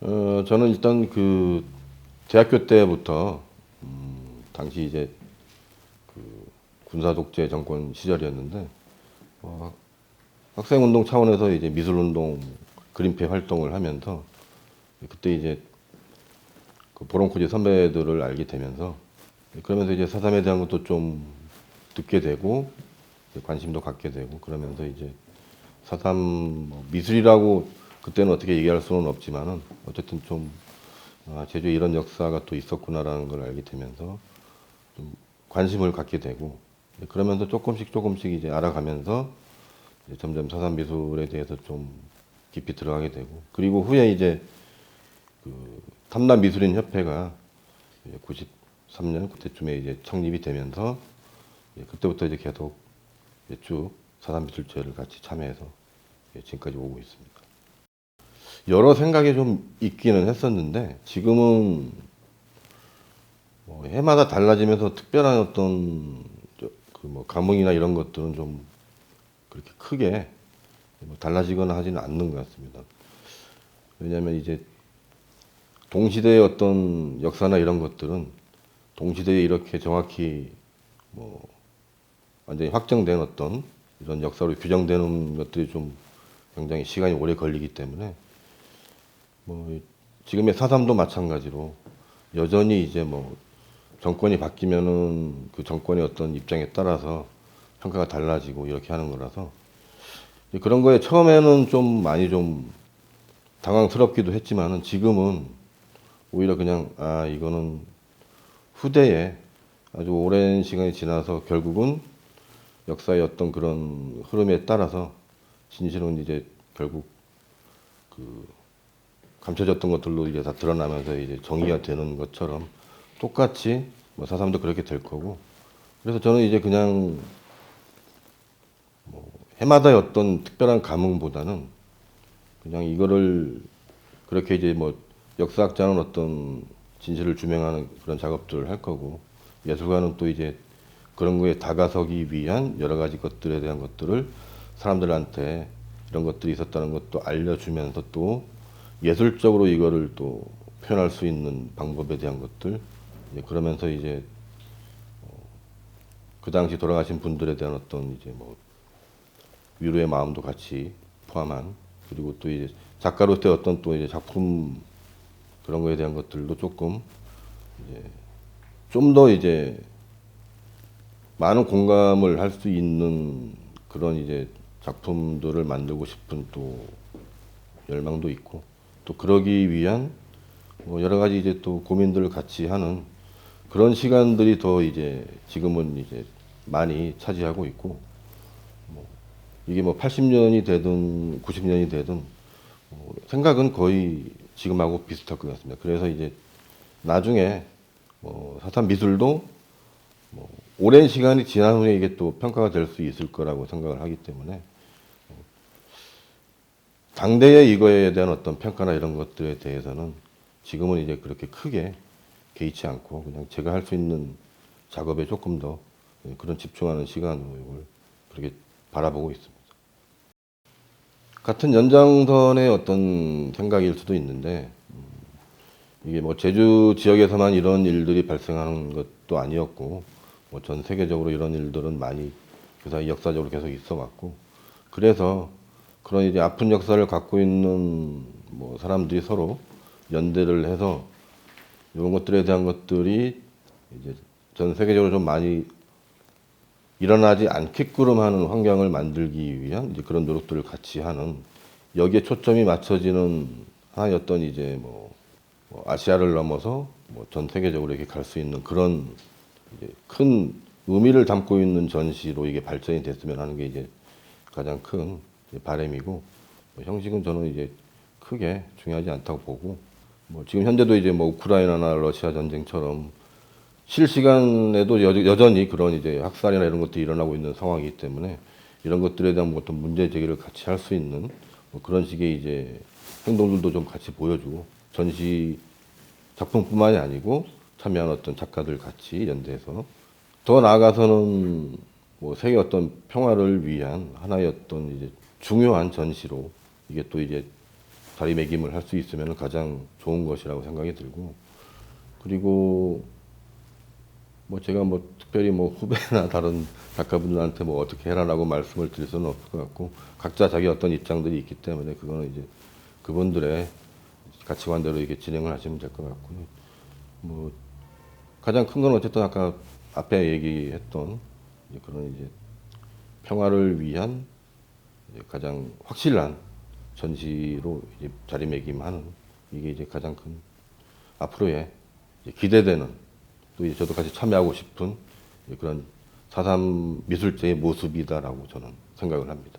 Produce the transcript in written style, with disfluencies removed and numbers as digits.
저는 일단 그 대학교 때부터 당시 이제 그 군사 독재 정권 시절이었는데 학생운동 차원에서 이제 미술운동 그림패 활동을 하면서 그때 이제 그 보ron코지 선배들을 알게 되면서 그러면서 이제 사삼에 대한 것도 좀 듣게 되고 관심도 갖게 되고 그러면서 이제 사삼 뭐 미술이라고 그때는 어떻게 얘기할 수는 없지만은 어쨌든 좀 제주에 이런 역사가 또 있었구나라는 걸 알게 되면서 좀 관심을 갖게 되고 그러면서 조금씩 이제 알아가면서 이제 점점 사삼 미술에 대해서 좀 깊이 들어가게 되고 그리고 후에 이제 그 탐남 미술인 협회가 93년 그때쯤에 이제 창립이 되면서 그때부터 이제 계속 쭉 사삼 미술제를 같이 참여해서 지금까지 오고 있습니다. 여러 생각이 좀 있기는 했었는데 지금은 뭐 해마다 달라지면서 특별한 어떤 그 뭐 감흥이나 이런 것들은 좀 그렇게 크게 뭐 달라지거나 하지는 않는 것 같습니다. 왜냐하면 이제 동시대의 어떤 역사나 이런 것들은 동시대에 이렇게 정확히 뭐 완전히 확정된 어떤 이런 역사로 규정되는 것들이 좀 굉장히 시간이 오래 걸리기 때문에 뭐 지금의 사삼도 마찬가지로 여전히 이제 뭐 정권이 바뀌면은 그 정권의 어떤 입장에 따라서 평가가 달라지고 이렇게 하는 거라서 그런 거에 처음에는 좀 많이 좀 당황스럽기도 했지만은 지금은 오히려 그냥 이거는 후대에 아주 오랜 시간이 지나서 결국은 역사의 어떤 그런 흐름에 따라서 진실은 이제 결국 그 감춰졌던 것들로 이제 다 드러나면서 이제 정의가 되는 것처럼 똑같이 뭐 사삼도 그렇게 될 거고 그래서 저는 이제 그냥 뭐 해마다의 어떤 특별한 감흥보다는 그냥 이거를 그렇게 이제 뭐 역사학자는 어떤 진실을 규명하는 그런 작업들을 할 거고 예술가는 또 이제 그런 거에 다가서기 위한 여러 가지 것들에 대한 것들을 사람들한테 이런 것들이 있었다는 것도 알려주면서 또 예술적으로 이거를 또 표현할 수 있는 방법에 대한 것들 그러면서 이제 그 당시 돌아가신 분들에 대한 어떤 이제 뭐 위로의 마음도 같이 포함한 그리고 또 이제 작가로서의 어떤 또 이제 작품 그런 거에 대한 것들도 조금 이제 좀 더 이제 많은 공감을 할 수 있는 그런 이제 작품들을 만들고 싶은 또 열망도 있고 또 그러기 위한 뭐 여러 가지 이제 또 고민들을 같이 하는 그런 시간들이 더 이제 지금은 이제 많이 차지하고 있고 뭐 이게 뭐 80년이 되든 90년이 되든 생각은 거의 지금하고 비슷할 것 같습니다. 그래서 이제 나중에 뭐 사삼 미술도 뭐 오랜 시간이 지난 후에 이게 또 평가가 될 수 있을 거라고 생각을 하기 때문에 당대의 이거에 대한 어떤 평가나 이런 것들에 대해서는 지금은 이제 그렇게 크게 개의치 않고 그냥 제가 할 수 있는 작업에 조금 더 그런 집중하는 시간으로 이걸 그렇게 바라보고 있습니다. 같은 연장선의 어떤 생각일 수도 있는데 이게 뭐 제주 지역에서만 이런 일들이 발생하는 것도 아니었고 뭐 전 세계적으로 이런 일들은 많이 그 사이 역사적으로 계속 있어 왔고 그래서 그런 이제 아픈 역사를 갖고 있는 뭐 사람들이 서로 연대를 해서 이런 것들에 대한 것들이 이제 전 세계적으로 좀 많이 일어나지 않게끔 하는 환경을 만들기 위한 이제 그런 노력들을 같이 하는 여기에 초점이 맞춰지는 하나의 어떤 이제 뭐 아시아를 넘어서 뭐 전 세계적으로 이렇게 갈 수 있는 그런 이제 큰 의미를 담고 있는 전시로 이게 발전이 됐으면 하는 게 이제 가장 큰 바람이고 뭐 형식은 저는 이제 크게 중요하지 않다고 보고 뭐 지금 현재도 이제 뭐 우크라이나나 러시아 전쟁처럼 실시간에도 여전히 그런 이제 학살이나 이런 것들이 일어나고 있는 상황이기 때문에 이런 것들에 대한 어떤 문제 제기를 같이 할 수 있는 뭐 그런 식의 이제 행동들도 좀 같이 보여주고 전시 작품뿐만이 아니고 참여한 어떤 작가들 같이 연대해서 더 나아가서는 뭐 세계 어떤 평화를 위한 하나의 어떤 이제 중요한 전시로 이게 또 이제 자리매김을 할 수 있으면 가장 좋은 것이라고 생각이 들고, 그리고 뭐 제가 뭐 특별히 뭐 후배나 다른 작가분들한테 뭐 어떻게 해라라고 말씀을 드릴 수는 없을 것 같고, 각자 자기 어떤 입장들이 있기 때문에 그거는 이제 그분들의 가치관대로 이렇게 진행을 하시면 될 것 같고요. 뭐 가장 큰 건 어쨌든 아까 앞에 얘기했던 이제 그런 이제 평화를 위한 이제 가장 확실한 전시로 이제 자리매김하는, 이게 이제 가장 큰 앞으로의 이제 기대되는, 또 이제 저도 같이 참여하고 싶은 그런 4.3 미술제의 모습이다라고 저는 생각을 합니다.